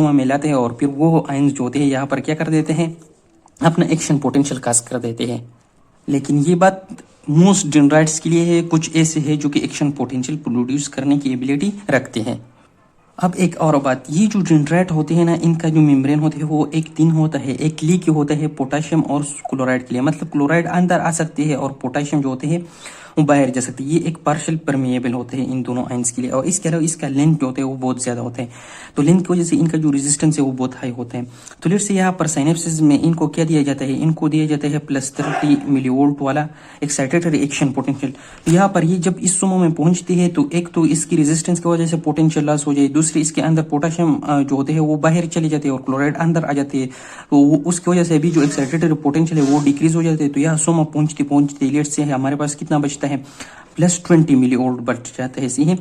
में लाते हैं और फिर वो आयंस जो होते हैं यहाँ पर क्या कर देते हैं, अपना एक्शन पोटेंशियल कास्ट कर देते हैं। लेकिन ये बात मोस्ट डेंड्राइट्स के लिए है, कुछ ऐसे है जो कि एक्शन पोटेंशियल प्रोड्यूस करने की एबिलिटी रखते हैं। अब एक और बात, ये जो डेंड्राइट होते हैं ना, इनका जो मेम्ब्रेन होते हैं वो एक तीन होता है, एक लीक होता है पोटेशियम और क्लोराइड के लिए, मतलब क्लोराइड अंदर आ सकती है और पोटेशियम जो होते हैं वो बाहर जा सकते हैं। ये एक पार्शियल परमिएबल होते हैं इन दोनों आयंस के लिए। और इसके अलावा इसका लेंथ जो होता है वो बहुत ज्यादा होता है, तो लेंथ की वजह से इनका जो रेजिस्टेंस है वो बहुत हाई होता है। तो लेट्स से यहाँ पर साइनेप्सिस में इनको क्या दिया जाता है, इनको दिया जाता है +30 मिलीवोल्ट वाला एक्साइटेटरी एक्शन पोटेंशियल। तो यहाँ पर ये जब इस सोमो में पहुंचती है तो एक तो इसकी रेजिस्टेंस की वजह से पोटेंशियल लॉस हो जाए, दूसरी इसके अंदर पोटेशियम जो होते हैं वो बाहर चले जाते हैं और क्लोराइड अंदर आ जाते हैं, तो उसकी वजह से अभी जो एक्साइटेटरी पोटेंशियल है वो डिक्रीज हो जाते हैं। तो यह सोमो पहुंचते पहुंचते लेट्स से हमारे पास कितना बचता है, +20 मिलीवोल्ट बच जाता है। इसी है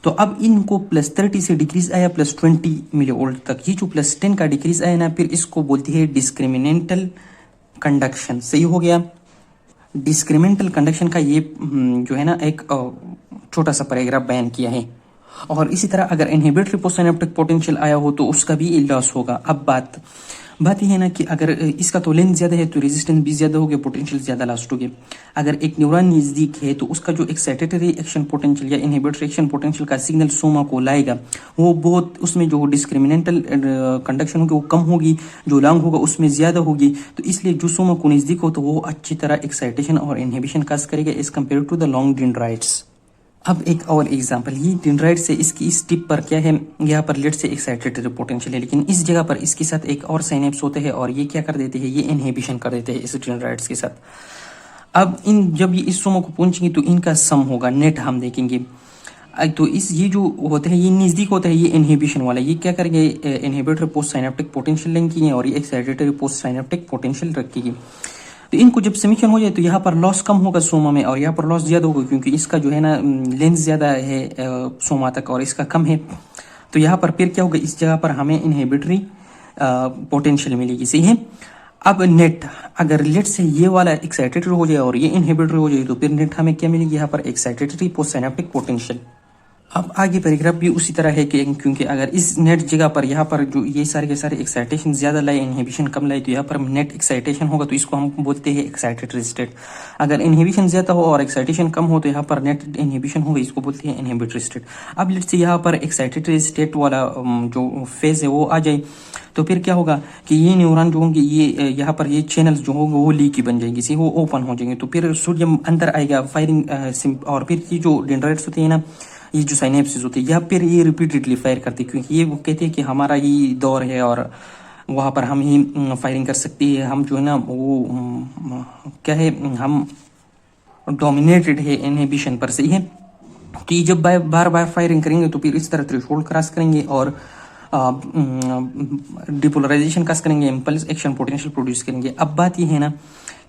तो अब इनको +30 से डिक्रीज आया +20 मिलीवोल्ट तक। ये जो +10 का डिक्रीज आया ना, फिर इसको बोलती है डिस्क्रिमिनेंटल कंडक्शन। सही हो गया। डिस्क्रिमिनेंटल कंडक्शन का ये जो है ना एक छोटा सा पैराग्राफ बयान किया है। और इसी तरह अगर इनहिबिटरी पोस्टसिनेप्टिक पोटेंशियल आया हो तो उसका भी लॉस होगा। अब बात यह है ना कि अगर इसका तो लेंथ ज्यादा है तो रेजिस्टेंस भी ज्यादा होगी, पोटेंशियल ज्यादा लॉस्ट होगी। अगर एक न्यूरॉन नजदीक है तो उसका जो एक्साइटेटरी एक्शन पोटेंशियल या इनहिबिटरी एक्शन पोटेंशियल का सिग्नल सोमा को लाएगा, वो बहुत उसमें जो डिस्क्रिमिनेंटल कंडक्शन होगी वो कम होगी, जो लॉन्ग होगा उसमें ज्यादा होगी। तो इसलिए जो सोमा को नजदीक हो तो वो अच्छी तरह एक्साइटेशन और इनहिबिशन काज करेगा as compare to the long dendrites. अब एक और एग्जांपल, ये डेंड्राइट से इसकी इस टिप पर क्या है, यहाँ पर लेट से एक्साइटेटरी पोटेंशियल है, लेकिन इस जगह पर इसके साथ एक और साइनेप्स होते हैं और ये क्या कर देते हैं, ये इनहिबिशन कर देते हैं इस डेंड्राइट्स के साथ। अब जब ये इस सोमो को पहुंचेंगे तो इनका सम होगा, नेट हम देखेंगे। तो ये जो होते हैं ये नजदीक होता है, ये इनहिबिशन वाला, ये क्या करेंगे, इनहिबिटरी पोस्ट साइनेप्टिक पोटेंशियल लेंगे और ये एक्साइटेटरी पोस्ट साइनेप्टिक पोटेंशियल रखेगी। तो इनको जब समीक्षण हो जाए तो यहाँ पर लॉस कम होगा सोमा में और यहाँ पर लॉस ज्यादा होगा, क्योंकि इसका जो है ना लेंथ ज्यादा है सोमा तक और इसका कम है। तो यहाँ पर फिर क्या होगा, इस जगह पर हमें इनहिबिटरी पोटेंशियल मिलेगी। सही है। अब नेट अगर लेट से ये वाला एक्साइटेटरी हो जाए और ये इनहिबिटरी हो जाए तो फिर नेट हमें क्या मिलेगी, यहाँ पर एक्साइटेटरी पोस्ट साइनेप्टिक पोटेंशियल। अब आगे पैराग्राफ भी उसी तरह है कि क्योंकि अगर इस नेट जगह पर यहाँ पर जो ये सारे के सारे एक्साइटेशन ज्यादा लाए, इनहिबिशन कम लाए, तो यहाँ पर नेट एक्साइटेशन होगा, तो इसको हम बोलते हैं एक्साइटेटरी स्टेट। अगर इनहिबिशन ज्यादा हो और एक्साइटेशन कम हो तो यहाँ पर नेट इनहिबिशन होगा, इसको बोलते हैं इनहिबिटरी स्टेट। अब लेट्स से यहाँ पर एक्साइटेटरी स्टेट वाला जो फेज है वो आ जाए तो फिर क्या होगा कि ये न्यूरॉन जो होंगे ये यहाँ पर ये चैनल्स जो होंगे वो लीकी बन जाएंगे, से वो ओपन हो जाएंगे। तो फिर सोडियम अंदर आएगा, फायरिंग और फिर ये जो डेंड्राइट्स होते हैं ना, ये जो साइनेप्सिस होते हैं, या फिर ये रिपीटेडली फायर करते हैं, क्योंकि ये वो कहते हैं कि हमारा ये दौर है और वहाँ पर हम ही फायरिंग कर सकते हैं, हम जो है ना वो क्या है, हम डोमिनेटेड है इनहिबिशन पर। सही है। तो ये जब बार बार फायरिंग करेंगे तो फिर इस तरह थ्रेशोल्ड क्रॉस करेंगे और डिपोलराइजेशन काज करेंगे, इम्पल्स एक्शन पोटेंशियल प्रोड्यूस करेंगे। अब बात ये है ना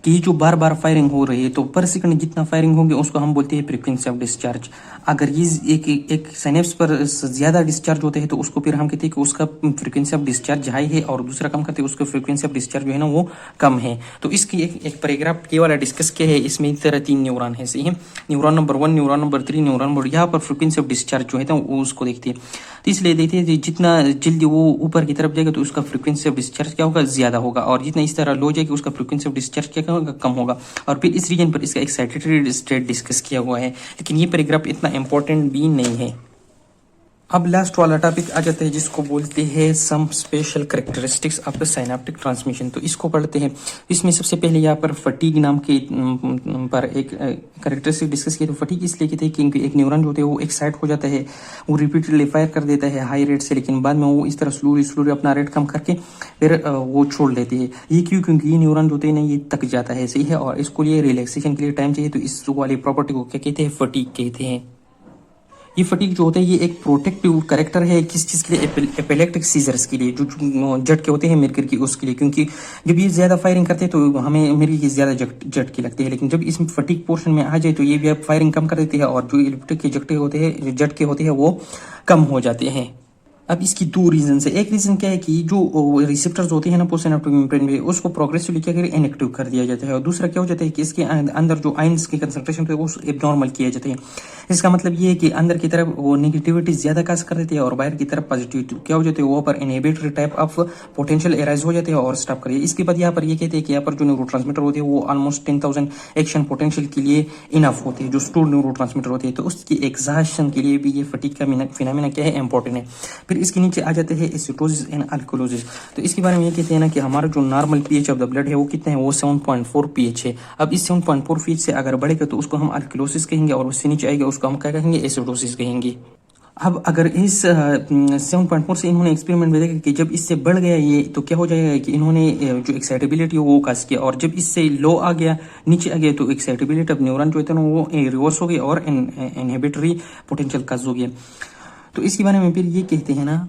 कि ये जो बार बार फायरिंग हो रही है तो पर सेकंड जितना फायरिंग होंगे उसको हम बोलते हैं फ्रीक्वेंसी ऑफ डिस्चार्ज। अगर ये एक साइनेप्स पर ज्यादा डिस्चार्ज होते हैं तो उसको फिर हम कहते हैं कि उसका फ्रीक्वेंसी ऑफ डिस्चार्ज हाई है, और दूसरा कम करते हैं उसका फ्रीक्वेंसी ऑफ डिस्चार्ज जो है ना वो कम है। तो इसकी एक पैराग्राफ ये वाला डिस्कस किया है, इसमें इस तरह 3 न्यूरॉन है। सही है। Neuron number 1, neuron number 3, neuron number, यहाँ पर फ्रीक्वेंसी ऑफ डिस्चार्ज जो है वो उसको देखते हैं। तो इसलिए देखते हैं जितना जल्दी वो ऊपर की तरफ जाएगा तो उसका फ्रीक्वेंसी ऑफ डिस्चार्ज क्या होगा, ज्यादा होगा, और जितना इस तरह लो जाएगा उसका फ्रीक्वेंसी ऑफ डिस्चार्ज क्या होगा, कम होगा। और फिर इस रीजन पर इसका एक्साइटेटरी स्टेट डिस्कस किया हुआ है, लेकिन ये पैराग्राफ इतना इंपॉर्टेंट भी नहीं है। अब लास्ट वाला टॉपिक आ जाता है जिसको बोलते हैं some special characteristics of the synaptic transmission. तो इसको पढ़ते हैं। इसमें सबसे पहले यहाँ पर फटीग नाम के पर एक कैरेक्टरिस्टिक डिस्कस किया। तो फटीग इसलिए कहते हैं क्योंकि एक न्यूरॉन जो होता है वो एक्साइट हो जाता है, वो रिपीटेडली फायर कर देता है हाई रेट से, लेकिन बाद में वो इस तरह स्लोली अपना रेट कम करके फिर वो छोड़ देते हैं। ये क्यों, क्योंकि ये न्यूरॉन जो होते हैं ना ये थक जाता है। सही है। और इसको लिए रिलैक्सेशन के लिए टाइम चाहिए, तो इस वाली प्रॉपर्टी को क्या कहते हैं, फटीग कहते हैं। ये फटीग जो होता है ये एक प्रोटेक्टिव कैरेक्टर है किस चीज के लिए, एपिलेप्टिक सीजर्स के लिए, जो झटके होते हैं मिर्गी की उसके लिए, क्योंकि जब ये ज्यादा फायरिंग करते हैं तो हमें मिर्गी की ज्यादा झटके लगते हैं, लेकिन जब इसमें फटीग पोर्शन में आ जाए तो ये भी फायरिंग कम कर देती है और जो इलेक्ट्रिक के झटके होते हैं वो कम हो जाते हैं। अब इसकी दो रीजन है। एक रीजन क्या है कि जो रिसेप्टर्स होते हैं ना पोस्ट सिनेप्टिक मेम्ब्रेन में, उसको प्रोग्रेसिवली क्या करें इनएक्टिव कर दिया जाता है। और दूसरा क्या हो जाता है कि इसके अंदर जो आयंस की कंसंट्रेशन होती है वो एबनॉर्मल किया जाता है। इसका मतलब ये है कि अंदर की तरफ वो नेगेटिविटी ज्यादा काज कर देती है और बाहर की तरफ पॉजिटिविटी क्या हो जाती है, वो पर inhibitory type of potential arise हो जाते हैं और स्टॉप करिए। इसके बाद यहाँ पर ये कहते हैं कि यहाँ पर जो न्यूरोट्रांसमीटर होते हैं वो ऑलमोस्ट 10,000 एक्शन पोटेंशियल के लिए इनफ होते हैं, जो स्टोर्ड न्यूरोट्रांसमीटर होते हैं। तो उसकी एग्जॉशन के लिए भी ये फटीग का फिनोमेना क्या है, इंपॉर्टेंट है। फिर इसके नीचे आ जाते हैं एसिटोसिस एंड अल्कोलोसिस। तो इसके बारे में ये कहते हैं ना कि हमारा जो normal pH of the blood है वो कितना है, वो 7.4 पीएच है। अब इस 7.4 पीएच से अगर बढ़ेगा तो उसको हम अल्कोलोसिस कहेंगे, और उससे नीचे आएगा उसको हम क्या कहेंगे, एसिडोसिस कहेंगे। अब अगर इस 7.4 से इन्होंने एक्सपेरिमेंट में देखा कि जब इससे बढ़ गया ये तो क्या हो जाएगा कि इन्होंने जो एक्साइटेबिलिटी वो काज किया, और जब इससे लो आ गया, नीचे आ गया, तो एक्साइटेबिलिटी ऑफ न्यूरॉन जो है ना वो रिवर्स हो गया और इनहिबिटरी पोटेंशियल काज हो गया। तो इसके बारे में फिर ये कहते हैं ना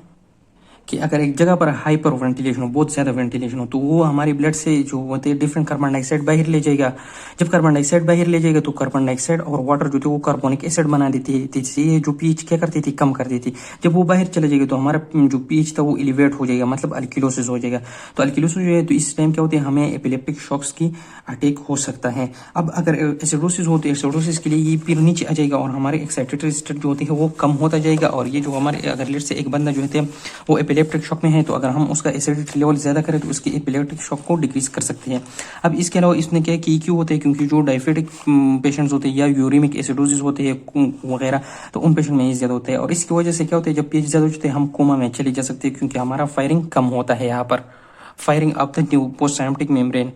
कि अगर एक जगह पर हाइपर वेंटिलेशन हो, बहुत ज्यादा वेंटिलेशन हो, तो वो हमारे ब्लड से जो होते हैं डिफरेंट कार्बन डाइऑक्साइड बाहर ले जाएगा। जब कार्बन डाइऑक्साइड बाहर ले जाएगा तो कार्बन डाइऑक्साइड और वाटर जो थे वो कार्बोनिक एसिड बना देती है, जिससे ये जो पीएच क्या करती थी, कम कर देती। जब वो बाहर चले जाएगा तो हमारा जो पीएच था वो एलिवेट हो जाएगा, मतलब अल्किलोसिस हो जाएगा। तो अल्किलोसिस जो है तो इस टाइम क्या होते हैं, हमें एपिलेप्टिक शॉक्स की अटैक हो सकता है। अब अगर एसिडोसिस होती है, एसिडोसिस के लिए ये फिर नीचे आ जाएगा और हमारे एक्साइटेटरी स्टेट जो होती है वो कम होता जाएगा। और ये जो हमारे अगर लेट से एक बंदा जो है वो एपिलेप्टिक शॉक में है, तो अगर हम उसका एसिडिटी लेवल ज्यादा करें तो उसके एपिलेप्टिक शॉक को डिक्रीज कर सकते हैं। अब इसके अलावा इसने क्या की क्यों होते हैं, क्योंकि जो डायबिटिक पेशेंट्स होते हैं या यूरिमिक एसिडोसिस होते हैं वगैरह, तो उन पेशेंट में ये ज्यादा होता है। और इसकी वजह से क्या होता है, जब पीएच ज्यादा होते हैं हम कोमा में चले जा सकते हैं, क्योंकि हमारा फायरिंग कम होता है, यहाँ पर firing of the post synaptic membrane.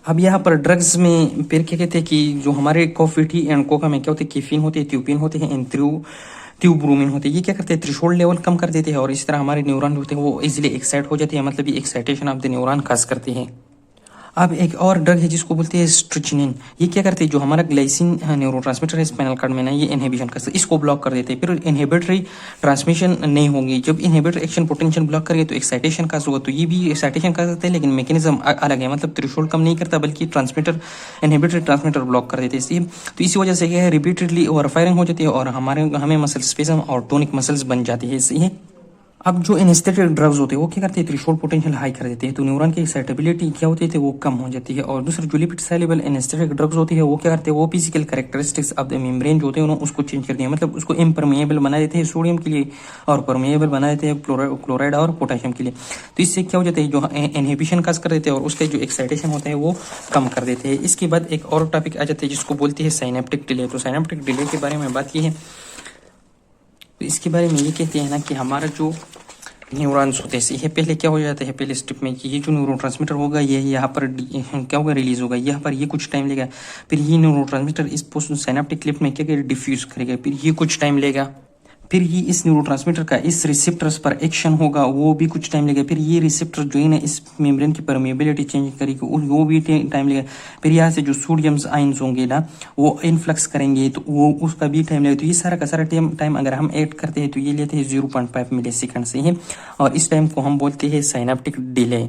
अब यहाँ पर ड्रग्स में फिर क्या कहते हैं कि जो हमारे कॉफी टी एंड कोका में क्या होते हैं, कैफीन होते हैं, ट्यूपिन होते हैं, ट्यूब्रोमिन होते हैं। ये क्या करते हैं, थ्रेशोल्ड लेवल कम कर देते हैं और इस तरह हमारे न्यूरॉन होते हैं वो इजीली एक्साइट हो जाते हैं, मतलब ये एक्साइटेशन ऑफ द न्यूरॉन खास करते हैं। अब एक और ड्रग है जिसको बोलते हैं स्ट्रिचनिन। ये क्या करते हैं, जो हमारा ग्लाइसिन न्यूरोट्रांसमीटर है स्पाइनल कॉर्ड में ना, ये इनहिबिशन करते हैं, इसको ब्लॉक कर देते हैं। फिर इनहिबिटरी ट्रांसमिशन नहीं होगी। जब इनहिबिटरी एक्शन पोटेंशियल ब्लॉक करेंगे तो एक्साइटेशन का होगा, तो ये भी एक्साइटेशन कर सकते हैं लेकिन मैकेनिज्म अलग है, मतलब थ्रेशोल्ड कम नहीं करता बल्कि ट्रांसमीटर इनहिबिटरी ट्रांसमीटर ब्लॉक कर देते हैं। तो इसी वजह से क्या है, रिपीटेडली ओवर फायरिंग हो जाती है और हमें मसल स्पेजम और टोनिक मसल्स बन जाती है इससे। अब जो एनेस्थेटिक ड्रग्स होते हैं वो क्या करते हैं, थ्रेशोल्ड पोटेंशियल हाई कर देते हैं, तो न्यूरॉन की एक्साइटेबिलिटी क्या होती है वो कम हो जाती है। और दूसरा जो लिपिड सॉल्युबल एनेस्थेटिक ड्रग्स होती है वो क्या करते हैं, वो physical characteristics of the membrane जो होते हैं उसको चेंज कर दिया, मतलब उसको इम्परमेएबल बना देते हैं सोडियम के लिए और परमेएबल बना देते हैं क्लोराइड और पोटेशियम के लिए। तो इससे क्या हो जाता है, जो इनहिबिशन काज कर देते हैं और उसका जो एक्साइटेशन होता है वो कम कर देते हैं। इसके बाद एक और टॉपिक आ जाता है जिसको बोलते हैं साइनेप्टिक डिले। तो साइनेप्टिक डिले के बारे में बात की है, तो इसके बारे में ये कहते हैं ना कि हमारा जो न्यूरॉन्स होते हैं ये पहले क्या हो जाता है, पहले स्टेप में कि ये जो न्यूरोट्रांसमीटर होगा ये यहाँ पर क्या होगा, रिलीज होगा, यहाँ पर ये कुछ टाइम लेगा। फिर ये न्यूरोट्रांसमीटर इस पोस्ट साइनेप्टिक क्लिप में क्या करेगा, डिफ्यूज करेगा, फिर ये कुछ टाइम लेगा। फिर ये इस न्यूरोट्रांसमीटर का इस रिसेप्टर्स पर एक्शन होगा, वो भी कुछ टाइम लेगा। फिर ये रिसेप्टर जो है ना इस मेम्ब्रेन की परमेबिलिटी चेंज करेगी, वो भी टाइम लेगा। फिर यहाँ से जो सोडियम आयंस होंगे ना वो इनफ्लक्स करेंगे, तो वो उसका भी टाइम लगेगा। तो ये सारा का सारा टाइम अगर हम ऐड करते हैं तो ये लेते हैं 0.5 मिली सेकंड से ही, और इस टाइम को हम बोलते हैं साइनेप्टिक डिले।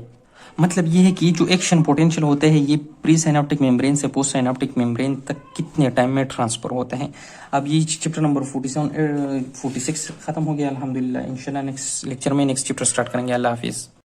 मतलब ये है कि जो एक्शन पोटेंशियल होता है ये प्री साइनेप्टिक मेम्ब्रेन से पोस्ट साइनेप्टिक मेम्ब्रेन तक कितने टाइम में ट्रांसफर होता है। अब ये चैप्टर नंबर 46 खत्म हो गया अल्हम्दुलिल्लाह। इंशाल्लाह नेक्स्ट लेक्चर में नेक्स्ट चैप्टर स्टार्ट करेंगे। अल्लाह हाफिज़।